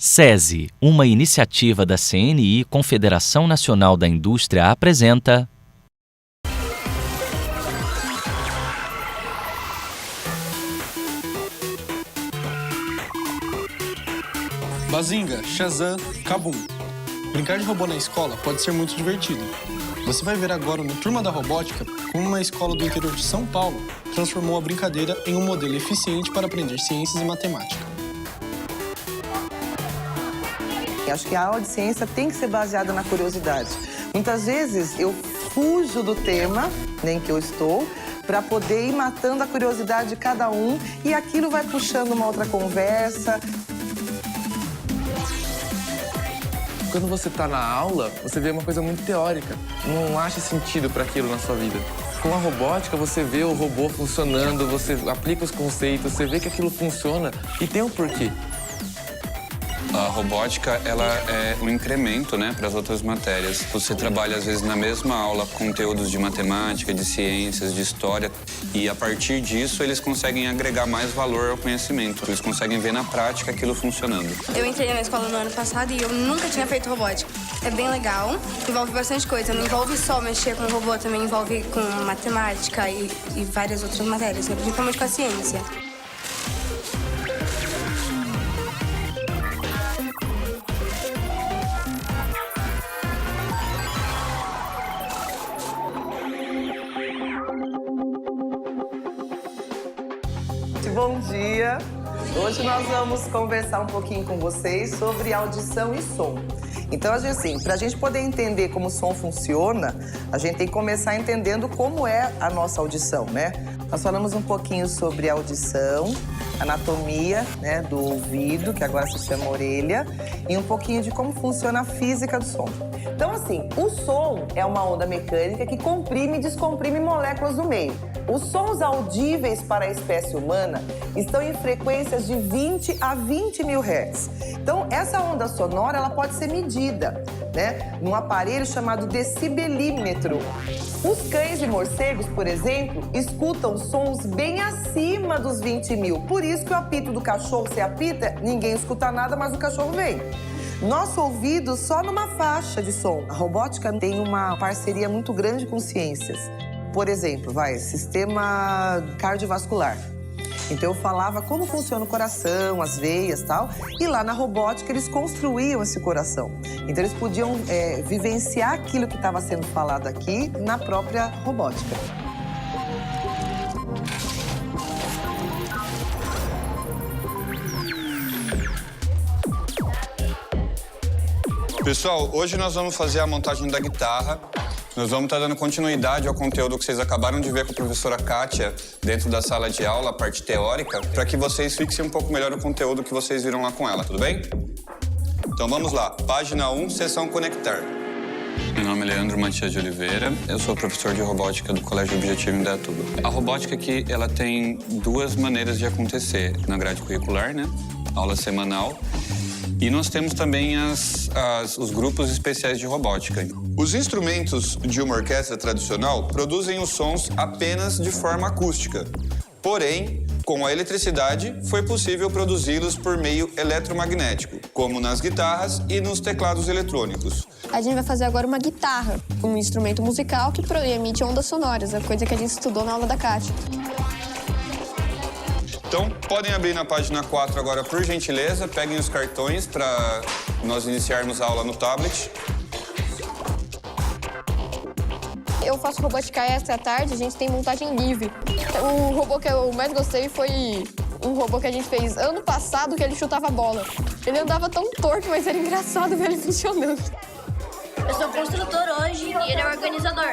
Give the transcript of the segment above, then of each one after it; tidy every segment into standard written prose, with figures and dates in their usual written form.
SESI, uma iniciativa da CNI, Confederação Nacional da Indústria, apresenta... Bazinga, Shazam, Kabum. Brincar de robô na escola pode ser muito divertido. Você vai ver agora no Turma da Robótica como uma escola do interior de São Paulo transformou a brincadeira em um modelo eficiente para aprender ciências e matemática. Acho que a aula de ciência tem que ser baseada na curiosidade. Muitas vezes eu fujo do tema em que eu estou para poder ir matando a curiosidade de cada um e aquilo vai puxando uma outra conversa. Quando você está na aula, você vê uma coisa muito teórica. Não acha sentido para aquilo na sua vida. Com a robótica, você vê o robô funcionando, você aplica os conceitos, você vê que aquilo funciona e tem um porquê. A robótica, ela é um incremento, né, para as outras matérias. Você trabalha, às vezes, na mesma aula, conteúdos de matemática, de ciências, de história, e a partir disso eles conseguem agregar mais valor ao conhecimento. Eles conseguem ver na prática aquilo funcionando. Eu entrei na escola no ano passado e eu nunca tinha feito robótica. É bem legal, envolve bastante coisa. Não envolve só mexer com robô, também envolve com matemática e várias outras matérias, principalmente com a ciência. Bom dia! Hoje nós vamos conversar um pouquinho com vocês sobre audição e som. Então, assim, para a gente poder entender como o som funciona, a gente tem que começar entendendo como é a nossa audição, né? Nós falamos um pouquinho sobre audição, anatomia, né, do ouvido, que agora se chama orelha, e um pouquinho de como funciona a física do som. Então, assim, o som é uma onda mecânica que comprime e descomprime moléculas no meio. Os sons audíveis para a espécie humana estão em frequências de 20 a 20 mil Hz. Então, essa onda sonora ela pode ser medida, né, num aparelho chamado decibelímetro. Os cães e morcegos, por exemplo, escutam sons bem acima dos 20 mil. Por isso que o apito do cachorro, você apita, ninguém escuta nada, mas o cachorro vem. Nosso ouvido só numa faixa de som. A robótica tem uma parceria muito grande com ciências. Por exemplo, sistema cardiovascular. Então eu falava como funciona o coração, as veias e tal. E lá na robótica eles construíam esse coração. Então eles podiam vivenciar aquilo que estava sendo falado aqui na própria robótica. Pessoal, hoje nós vamos fazer a montagem da guitarra. Nós vamos estar dando continuidade ao conteúdo que vocês acabaram de ver com a professora Kátia dentro da sala de aula, a parte teórica, para que vocês fixem um pouco melhor o conteúdo que vocês viram lá com ela, tudo bem? Então vamos lá, página 1, seção Conectar. Meu nome é Leandro Matias de Oliveira, eu sou professor de robótica do Colégio Objetivo em Indaiatuba. A robótica aqui, ela tem duas maneiras de acontecer na grade curricular, né? Aula semanal. E nós temos também os grupos especiais de robótica. Os instrumentos de uma orquestra tradicional produzem os sons apenas de forma acústica. Porém, com a eletricidade, foi possível produzi-los por meio eletromagnético, como nas guitarras e nos teclados eletrônicos. A gente vai fazer agora uma guitarra, um instrumento musical que emite ondas sonoras, a coisa que a gente estudou na aula da Kátia. Então, podem abrir na página 4 agora, por gentileza. Peguem os cartões para nós iniciarmos a aula no tablet. Eu faço robótica extra à tarde, a gente tem montagem livre. O robô que eu mais gostei foi um robô que a gente fez ano passado, que ele chutava bola. Ele andava tão torto, mas era engraçado ver ele funcionando. Eu sou construtor hoje e ele é organizador.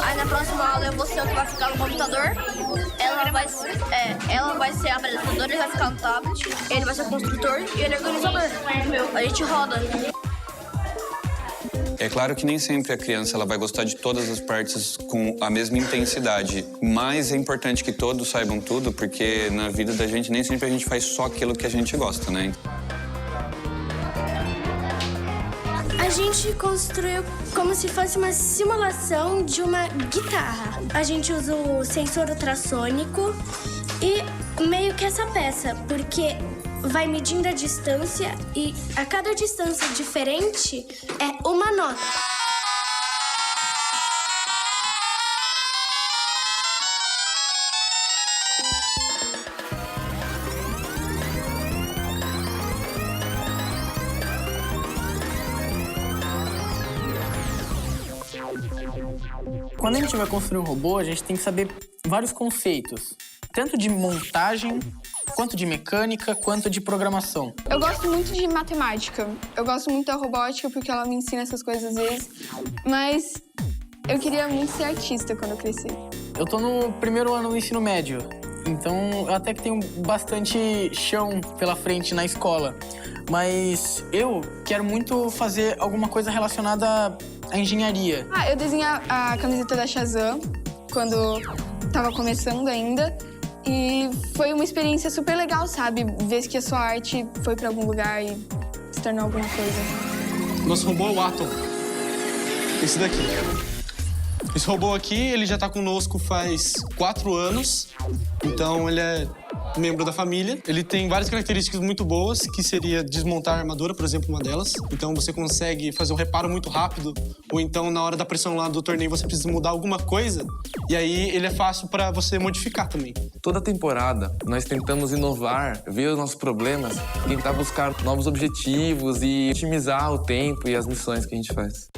Aí na próxima aula eu vou ser o que vai ficar no computador. Ela vai ser a apresentadora, ele vai ficar no tablet. Ele vai ser o construtor e ele é organizador. A gente roda. É claro que nem sempre a criança ela vai gostar de todas as partes com a mesma intensidade, mas é importante que todos saibam tudo, porque na vida da gente nem sempre a gente faz só aquilo que a gente gosta, né? A gente construiu como se fosse uma simulação de uma guitarra. A gente usa o sensor ultrassônico e meio que essa peça, porque vai medindo a distância e a cada distância diferente é uma nota. Quando a gente vai construir um robô, a gente tem que saber vários conceitos, tanto de montagem, quanto de mecânica, quanto de programação. Eu gosto muito de matemática. Eu gosto muito da robótica porque ela me ensina essas coisas às vezes. Mas eu queria muito ser artista quando eu crescer. Eu tô no primeiro ano do ensino médio, então eu até que tenho bastante chão pela frente na escola. Mas eu quero muito fazer alguma coisa relacionada à engenharia. Eu desenhei a camiseta da Shazam quando tava começando ainda. E foi uma experiência super legal, sabe? Ver que a sua arte foi pra algum lugar e se tornou alguma coisa. Nosso robô é o Atom. Esse daqui. Esse robô aqui, ele já tá conosco faz 4 anos. Então, ele é membro da família. Ele tem várias características muito boas, que seria desmontar a armadura, por exemplo, uma delas. Então, você consegue fazer um reparo muito rápido. Ou então, na hora da pressão lá do torneio, você precisa mudar alguma coisa. E aí, ele é fácil pra você modificar também. Toda temporada, nós tentamos inovar, ver os nossos problemas, tentar buscar novos objetivos e otimizar o tempo e as missões que a gente faz.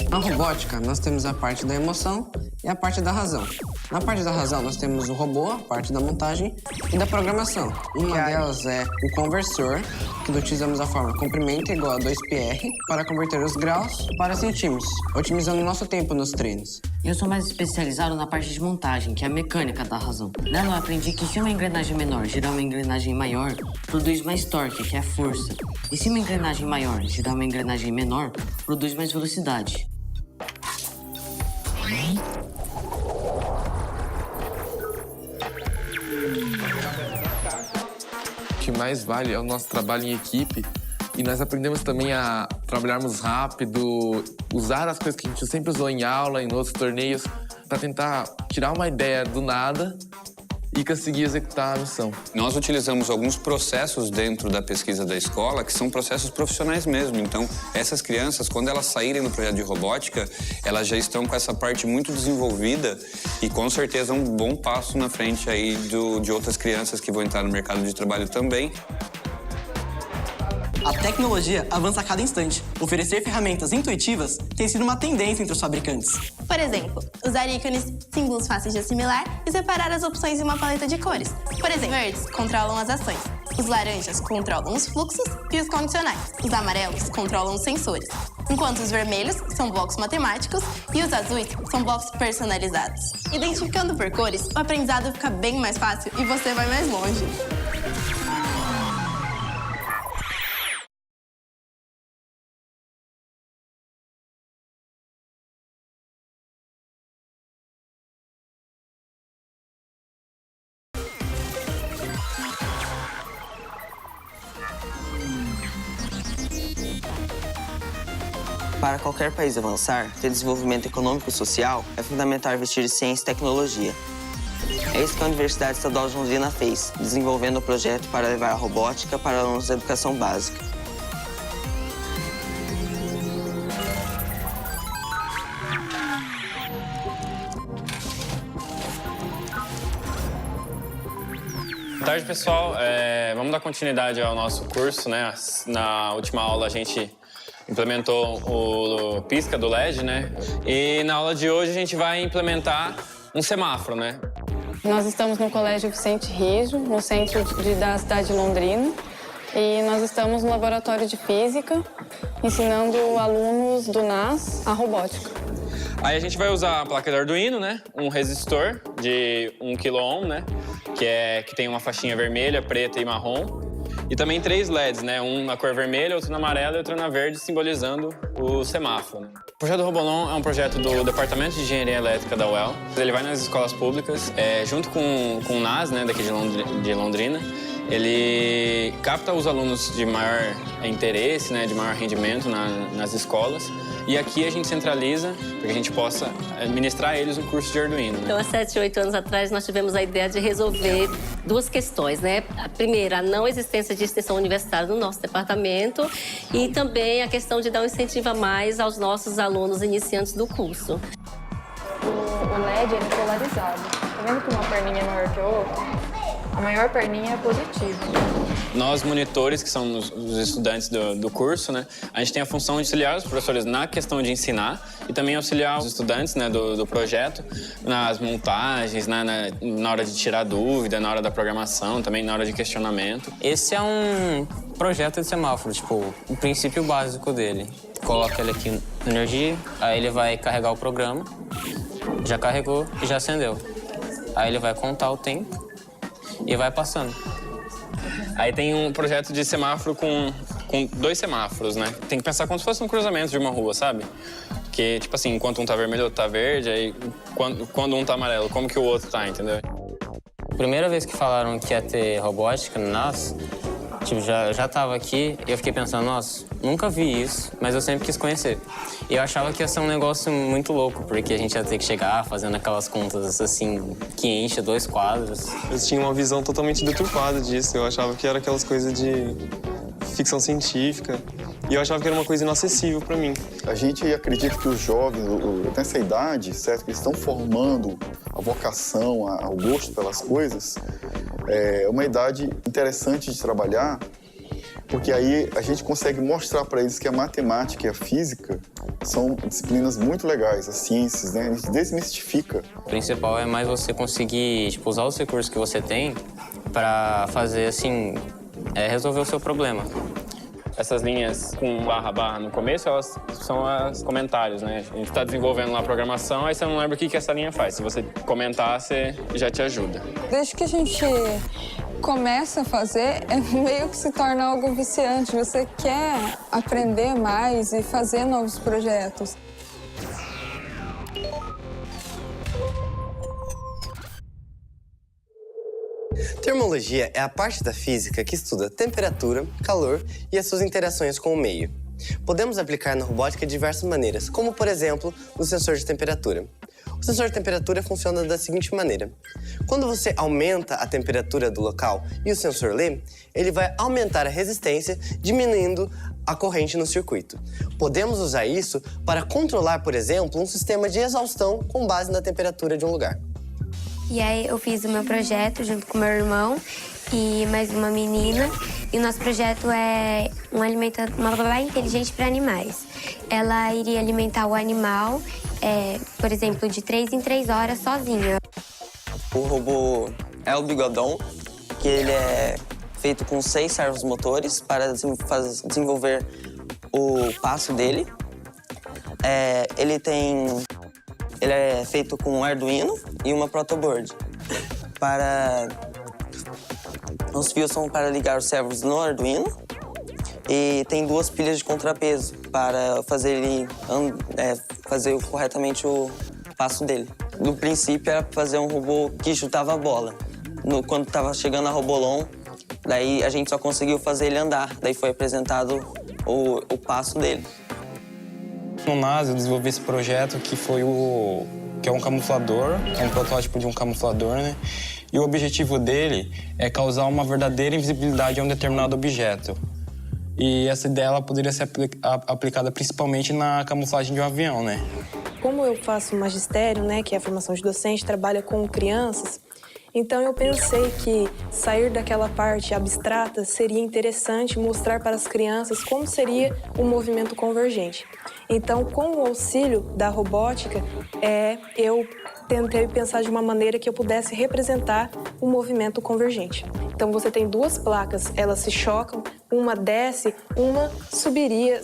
Na robótica, nós temos a parte da emoção e a parte da razão. Na parte da razão, nós temos o robô, a parte da montagem e da programação. Uma delas é o conversor, que utilizamos a forma comprimento igual a 2πr para converter os graus para centímetros, otimizando o nosso tempo nos treinos. Eu sou mais especializado na parte de montagem, que é a mecânica da razão. Nela eu aprendi que se uma engrenagem menor girar uma engrenagem maior, produz mais torque, que é a força. E se uma engrenagem maior girar uma engrenagem menor, produz mais velocidade. O que mais vale é o nosso trabalho em equipe e nós aprendemos também a trabalharmos rápido, usar as coisas que a gente sempre usou em aula, em outros torneios, para tentar tirar uma ideia do nada e conseguir executar a missão. Nós utilizamos alguns processos dentro da pesquisa da escola que são processos profissionais mesmo. Então, essas crianças, quando elas saírem do projeto de robótica, elas já estão com essa parte muito desenvolvida e com certeza um bom passo na frente aí de outras crianças que vão entrar no mercado de trabalho também. A tecnologia avança a cada instante. Oferecer ferramentas intuitivas tem sido uma tendência entre os fabricantes. Por exemplo, usar ícones, símbolos fáceis de assimilar e separar as opções em uma paleta de cores. Por exemplo, os verdes controlam as ações, os laranjas controlam os fluxos e os condicionais, os amarelos controlam os sensores, enquanto os vermelhos são blocos matemáticos e os azuis são blocos personalizados. Identificando por cores, o aprendizado fica bem mais fácil e você vai mais longe. Para qualquer país avançar, ter desenvolvimento econômico e social, é fundamental investir em ciência e tecnologia. É isso que a Universidade Estadual de Londrina fez, desenvolvendo um projeto para levar a robótica para alunos da educação básica. Boa tarde, pessoal. Vamos dar continuidade ao nosso curso, né? Na última aula a gente implementou o pisca do LED, né? E na aula de hoje a gente vai implementar um semáforo, né? Nós estamos no Colégio Vicente Rijo, no centro da cidade de Londrina. E nós estamos no laboratório de física, ensinando alunos do NAS a robótica. Aí a gente vai usar a placa de Arduino, né? Um resistor de 1 kΩ, né? Que tem uma faixinha vermelha, preta e marrom. E também 3 LEDs, né? Um na cor vermelha, outro na amarela e outro na verde, simbolizando o semáforo. Né? O projeto Robolon é um projeto do Departamento de Engenharia Elétrica da UEL. Ele vai nas escolas públicas, junto com o NAS, né? Daqui de Londrina. ele capta os alunos de maior interesse, né, de maior rendimento nas escolas. E aqui a gente centraliza para que a gente possa ministrar a eles um curso de Arduino. Né? Então, há 7, 8 anos atrás, nós tivemos a ideia de resolver duas questões, né? A primeira, a não existência de extensão universitária no nosso departamento e também a questão de dar um incentivo a mais aos nossos alunos iniciantes do curso. O LED ele é polarizado. Tá vendo que uma perninha é maior que a outra? A maior perninha é positiva. Nós, monitores, que são os estudantes do curso, né, a gente tem a função de auxiliar os professores na questão de ensinar e também auxiliar os estudantes, né, do projeto nas montagens, né, na hora de tirar dúvida, na hora da programação, também na hora de questionamento. Esse é um projeto de semáforo, tipo, o princípio básico dele. Coloca ele aqui na energia, aí ele vai carregar o programa, já carregou e já acendeu. Aí ele vai contar o tempo e vai passando. Aí tem um projeto de semáforo com 2 semáforos, né? Tem que pensar como se fosse um cruzamento de uma rua, sabe? Que, tipo assim, enquanto um tá vermelho, o outro tá verde, aí quando um tá amarelo, como que o outro tá, entendeu? Primeira vez que falaram que ia ter robótica no NAS, tipo, já tava aqui e eu fiquei pensando, nossa, nunca vi isso, mas eu sempre quis conhecer. E eu achava que ia ser um negócio muito louco, porque a gente ia ter que chegar fazendo aquelas contas, assim, que enche 2 quadros. Eu tinha uma visão totalmente deturpada disso. Eu achava que era aquelas coisas de ficção científica. E eu achava que era uma coisa inacessível para mim. A gente acredita que os jovens, nessa idade, certo, que estão formando a vocação, o gosto pelas coisas, é uma idade interessante de trabalhar, porque aí a gente consegue mostrar para eles que a matemática e a física são disciplinas muito legais, as ciências, né? A gente desmistifica. O principal é mais você conseguir, tipo, usar os recursos que você tem para fazer, assim, resolver o seu problema. Essas linhas com barra no começo, elas são os comentários, né? A gente está desenvolvendo lá a programação, aí você não lembra o que essa linha faz. Se você comentar, você já te ajuda. Desde que a gente começa a fazer, meio que se torna algo viciante. Você quer aprender mais e fazer novos projetos. Termologia é a parte da física que estuda temperatura, calor e as suas interações com o meio. Podemos aplicar na robótica de diversas maneiras, como, por exemplo, no sensor de temperatura. O sensor de temperatura funciona da seguinte maneira. Quando você aumenta a temperatura do local e o sensor lê, ele vai aumentar a resistência, diminuindo a corrente no circuito. Podemos usar isso para controlar, por exemplo, um sistema de exaustão com base na temperatura de um lugar. E aí eu fiz o meu projeto junto com meu irmão e mais uma menina. E o nosso projeto é uma babá inteligente para animais. Ela iria alimentar o animal, por exemplo, de 3 em 3 horas sozinha. O robô é o Bigodon, que ele é feito com 6 servomotores para desenvolver o passo dele. Ele é feito com um Arduino e uma protoboard. Os fios são para ligar os servos no Arduino e tem 2 pilhas de contrapeso para fazer ele fazer corretamente o passo dele. No princípio era fazer um robô que chutava a bola. Quando estava chegando a Robolon, daí a gente só conseguiu fazer ele andar. Daí foi apresentado o passo dele. No NAS eu desenvolvi esse projeto que é um camuflador, é um protótipo de um camuflador, né? E o objetivo dele é causar uma verdadeira invisibilidade a um determinado objeto. E essa ideia ela poderia ser aplicada principalmente na camuflagem de um avião, né? Como eu faço magistério, né, que é a formação de docente, trabalha com crianças, então eu pensei que sair daquela parte abstrata seria interessante mostrar para as crianças como seria o movimento convergente. Então, com o auxílio da robótica, eu tentei pensar de uma maneira que eu pudesse representar o movimento convergente. Então, você tem 2 placas, elas se chocam, uma desce, uma subiria,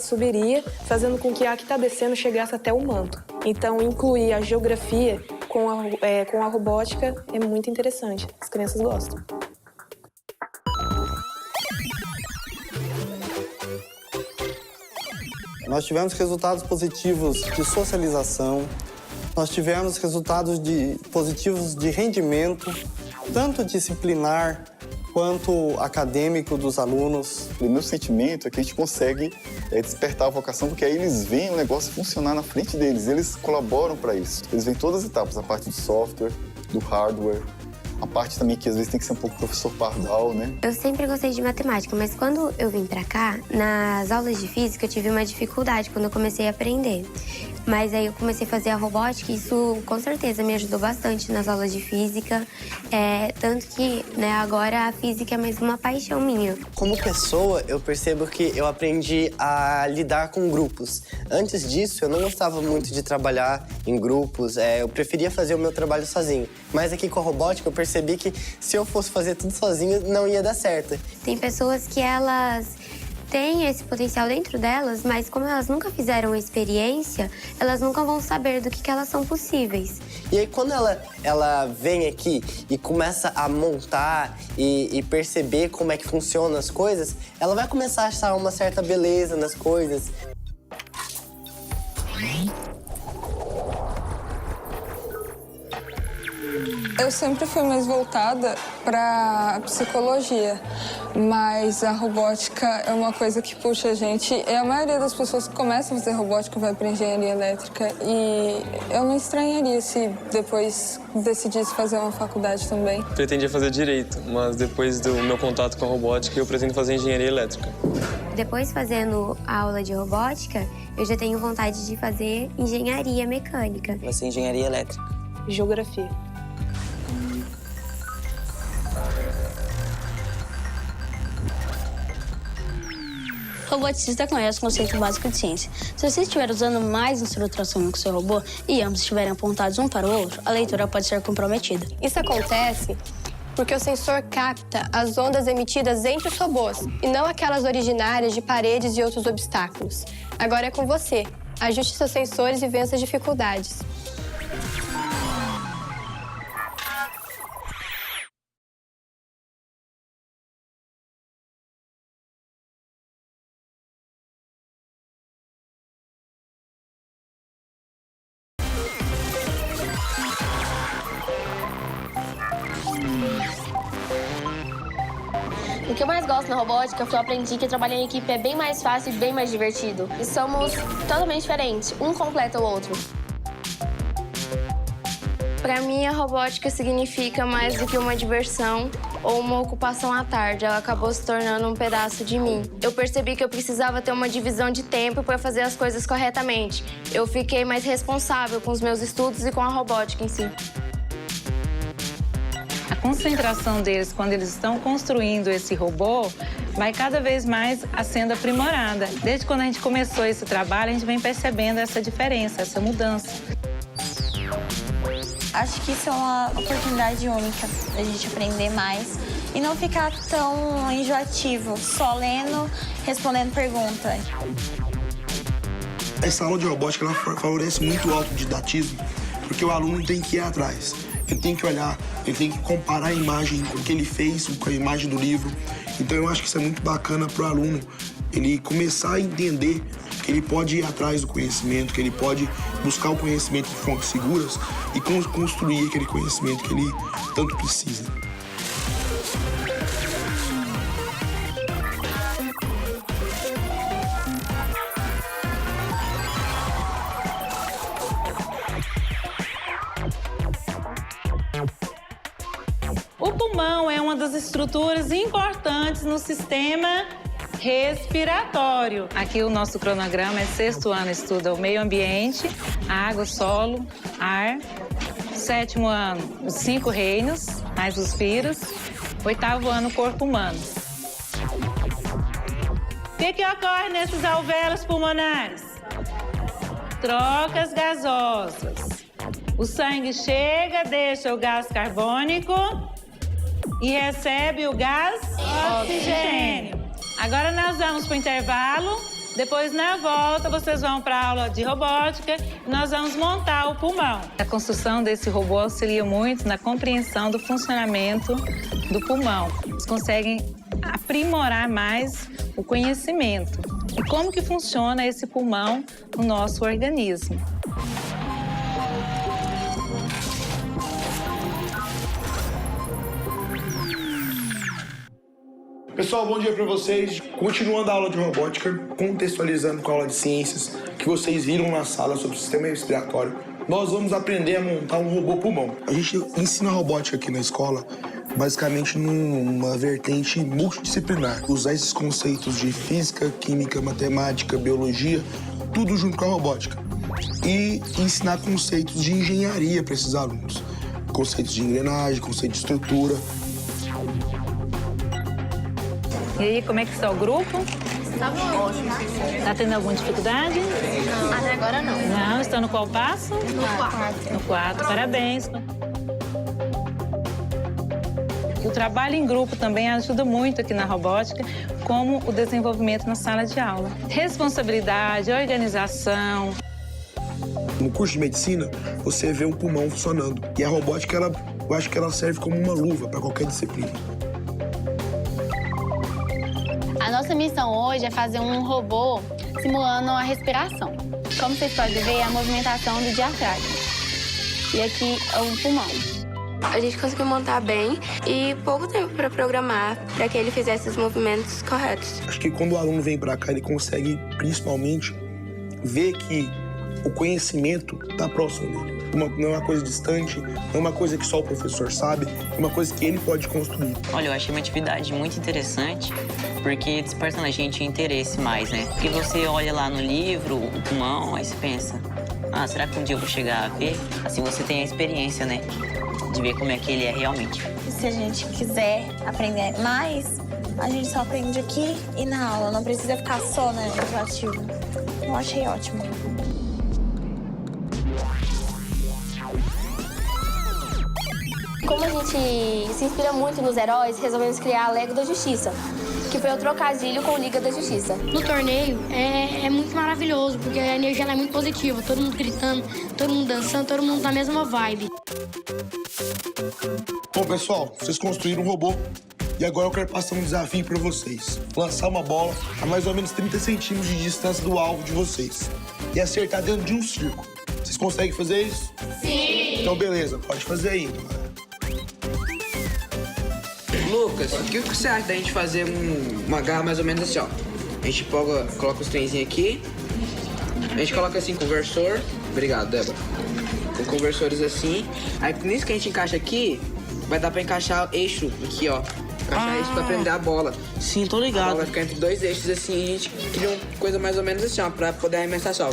fazendo com que a que está descendo chegasse até o manto. Então, incluir a geografia com a robótica é muito interessante. As crianças gostam. Nós tivemos resultados positivos de socialização, nós tivemos resultados positivos de rendimento, tanto disciplinar quanto acadêmico dos alunos. O meu sentimento é que a gente consegue despertar a vocação, porque aí eles veem o negócio funcionar na frente deles, eles colaboram para isso. Eles veem todas as etapas, a parte do software, do hardware, a parte também que às vezes tem que ser um pouco professor pardal, né? Eu sempre gostei de matemática, mas quando eu vim pra cá, nas aulas de física eu tive uma dificuldade quando eu comecei a aprender. Mas aí eu comecei a fazer a robótica e isso com certeza me ajudou bastante nas aulas de física. Tanto que agora a física é mais uma paixão minha. Como pessoa, eu percebo que eu aprendi a lidar com grupos. Antes disso, eu não gostava muito de trabalhar em grupos, eu preferia fazer o meu trabalho sozinho. Mas aqui com a robótica, eu percebi que se eu fosse fazer tudo sozinho, não ia dar certo. Tem pessoas que elas têm esse potencial dentro delas, mas como elas nunca fizeram a experiência, elas nunca vão saber do que elas são possíveis. E aí, quando ela vem aqui e começa a montar e perceber como é que funcionam as coisas, ela vai começar a achar uma certa beleza nas coisas. Eu sempre fui mais voltada para psicologia, mas a robótica é uma coisa que puxa a gente. E a maioria das pessoas que começam a fazer robótica vai para engenharia elétrica. E eu não estranharia se depois decidisse fazer uma faculdade também. Pretendia fazer direito, mas depois do meu contato com a robótica, eu pretendo fazer engenharia elétrica. Depois, fazendo a aula de robótica, eu já tenho vontade de fazer engenharia mecânica. Vai ser engenharia elétrica. Geografia. Robotista conhece o conceito básico de ciência. Se você estiver usando mais instrumentação que o seu robô e ambos estiverem apontados um para o outro, a leitura pode ser comprometida. Isso acontece porque o sensor capta as ondas emitidas entre os robôs e não aquelas originárias de paredes e outros obstáculos. Agora é com você. Ajuste seus sensores e vença as dificuldades. O que eu mais gosto na robótica é que eu aprendi que trabalhar em equipe é bem mais fácil e bem mais divertido. E somos totalmente diferentes, um completa o outro. Para mim, a robótica significa mais do que uma diversão ou uma ocupação à tarde. Ela acabou se tornando um pedaço de mim. Eu percebi que eu precisava ter uma divisão de tempo para fazer as coisas corretamente. Eu fiquei mais responsável com os meus estudos e com a robótica em si. A concentração deles, quando eles estão construindo esse robô, vai cada vez mais sendo aprimorada. Desde quando a gente começou esse trabalho, a gente vem percebendo essa diferença, essa mudança. Acho que isso é uma oportunidade única da gente aprender mais e não ficar tão enjoativo, só lendo, respondendo perguntas. Essa aula de robótica ela favorece muito o autodidatismo, porque o aluno tem que ir atrás. Ele tem que olhar, ele tem que comparar a imagem com o que ele fez, com a imagem do livro. Então eu acho que isso é muito bacana para o aluno, ele começar a entender que ele pode ir atrás do conhecimento, que ele pode buscar o conhecimento de fontes seguras e construir aquele conhecimento que ele tanto precisa. O pulmão é uma das estruturas importantes no sistema respiratório. Aqui o nosso cronograma é 6º ano, estuda o meio ambiente, água, solo, ar. 7º ano, os 5 reinos, mais os vírus. 8º ano, corpo humano. O que ocorre nesses alvéolos pulmonares? Trocas gasosas. O sangue chega, deixa o gás carbônico e recebe o gás oxigênio. Agora nós vamos para o intervalo, depois na volta vocês vão para a aula de robótica e nós vamos montar o pulmão. A construção desse robô auxilia muito na compreensão do funcionamento do pulmão. Eles conseguem aprimorar mais o conhecimento e como que funciona esse pulmão no nosso organismo. Pessoal, bom dia para vocês. Continuando a aula de robótica, contextualizando com a aula de ciências que vocês viram na sala sobre o sistema respiratório, nós vamos aprender a montar um robô pulmão. A gente ensina robótica aqui na escola basicamente numa vertente multidisciplinar. Usar esses conceitos de física, química, matemática, biologia, tudo junto com a robótica. E ensinar conceitos de engenharia para esses alunos. Conceitos de engrenagem, conceito de estrutura. E aí, como é que está o grupo? Tá bom. Ótimo. Tá tendo alguma dificuldade? Até agora não. Não, estão no qual passo? No 4. No 4, parabéns. O trabalho em grupo também ajuda muito aqui na robótica, como o desenvolvimento na sala de aula. Responsabilidade, organização. No curso de medicina, você vê um pulmão funcionando. E a robótica, eu acho que ela serve como uma luva para qualquer disciplina. A nossa missão hoje é fazer um robô simulando a respiração. Como vocês podem ver, é a movimentação do diafragma. E aqui é o pulmão. A gente conseguiu montar bem e pouco tempo para programar para que ele fizesse os movimentos corretos. Acho que quando o aluno vem para cá, ele consegue, principalmente, ver que o conhecimento está próximo dele. Não é uma coisa distante, não é uma coisa que só o professor sabe, é uma coisa que ele pode construir. Olha, eu achei uma atividade muito interessante, porque desperta na gente interesse mais, né? Porque você olha lá no livro, o pulmão, aí você pensa, será que um dia eu vou chegar a ver? Assim você tem a experiência, né? De ver como é que ele é realmente. Se a gente quiser aprender mais, a gente só aprende aqui e na aula. Não precisa ficar só na educativa. Eu achei ótimo. Como a gente se inspira muito nos heróis, resolvemos criar a Lego da Justiça, que foi o trocadilho com Liga da Justiça. No torneio é muito maravilhoso, porque a energia é muito positiva. Todo mundo gritando, todo mundo dançando, todo mundo na mesma vibe. Bom, pessoal, vocês construíram um robô. E agora eu quero passar um desafio para vocês. Lançar uma bola a mais ou menos 30 centímetros de distância do alvo de vocês. E acertar dentro de um círculo. Vocês conseguem fazer isso? Sim! Então, beleza, pode fazer aí. Lucas, o que você acha da gente fazer uma garra mais ou menos assim, ó? A gente coloca os trenzinhos aqui. A gente coloca assim, conversor. Obrigado, Débora. Com conversores assim. Aí nisso que a gente encaixa aqui, vai dar pra encaixar eixo aqui, ó. Encaixar eixo pra prender a bola. Sim, tô ligado. A bola vai ficar entre dois eixos assim e a gente cria uma coisa mais ou menos assim, ó, pra poder arremessar só.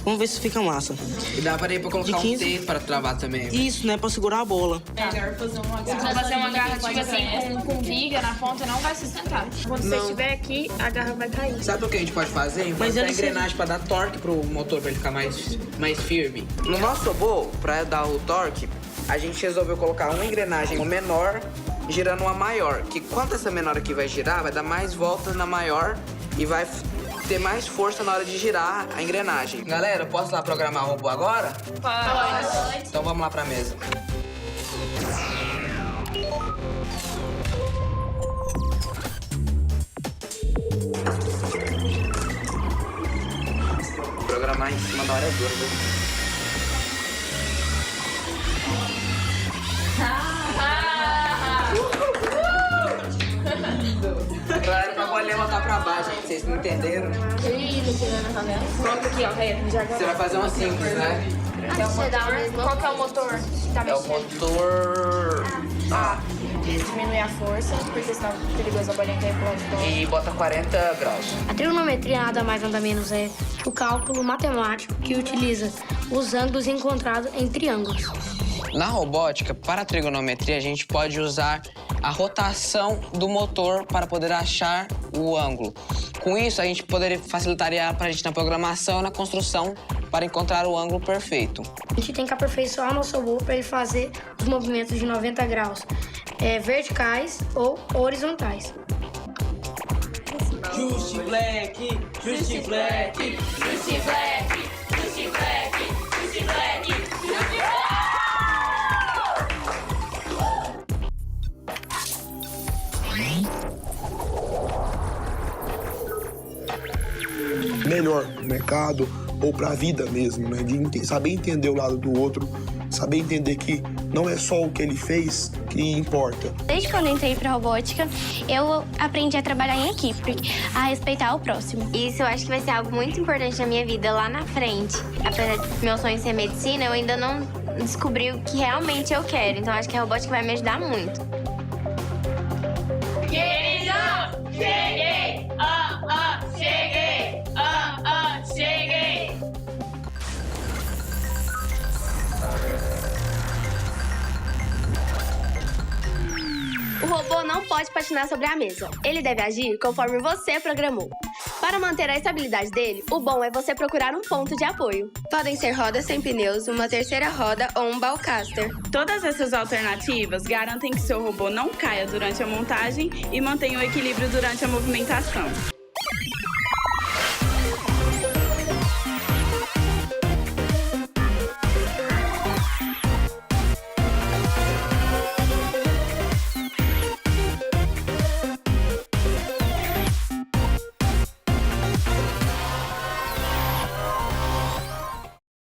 Vamos ver se fica massa. E dá pra colocar um T para travar também. Isso, né? Pra segurar a bola. Melhor fazer uma garra. Se fazer uma garra, tipo assim, com viga na ponta, não vai sustentar. Quando você estiver aqui, a garra vai cair. Sabe o que a gente pode fazer? Fazer a engrenagem pra dar torque pro motor, pra ele ficar mais firme. No nosso robô, pra dar o torque, a gente resolveu colocar uma engrenagem menor girando uma maior. Que quando essa menor aqui vai girar, vai dar mais voltas na maior e vai ter mais força na hora de girar a engrenagem. Galera, posso lá programar o robô agora? Pode. Então vamos lá pra mesa. Programar em cima da hora é duro, viu? Claro, pra bolinha voltar pra baixo, gente. Vocês não entenderam? Coloca aqui, ó, reto. Você vai fazer uma simples, né? Qual que é o motor? Tá É o motor... Diminui a força, porque senão é perigoso a bolinha cair pro lado de fora. E bota 40 graus. A trigonometria nada mais nada menos é que o cálculo matemático que utiliza os ângulos encontrados em triângulos. Na robótica, para a trigonometria, a gente pode usar a rotação do motor para poder achar o ângulo. Com isso, a gente facilitaria para a gente na programação e na construção para encontrar o ângulo perfeito. A gente tem que aperfeiçoar o nosso robô para ele fazer os movimentos de 90 graus, verticais ou horizontais. Justi Black, Justi Black, Justi Black, Justi Black, Justi Black, Justi Black. Melhor pro mercado ou pra vida mesmo, né? De saber entender o lado do outro saber entender que não é só o que ele fez que importa. Desde quando eu entrei para robótica, eu aprendi a trabalhar em equipe, a respeitar o próximo. Isso eu acho que vai ser algo muito importante na minha vida lá na frente. Apesar de meu sonho ser medicina, eu ainda não descobri o que realmente eu quero. Então acho que a robótica vai me ajudar muito. Querido, cheguei! Cheguei! Cheguei! O robô não pode patinar sobre a mesa. Ele deve agir conforme você programou. Para manter a estabilidade dele, o bom é você procurar um ponto de apoio. Podem ser rodas sem pneus, uma terceira roda ou um ballcaster. Todas essas alternativas garantem que seu robô não caia durante a montagem e mantenha o equilíbrio durante a movimentação.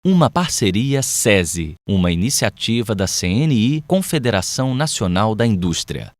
Uma parceria SESI, uma iniciativa da CNI, Confederação Nacional da Indústria.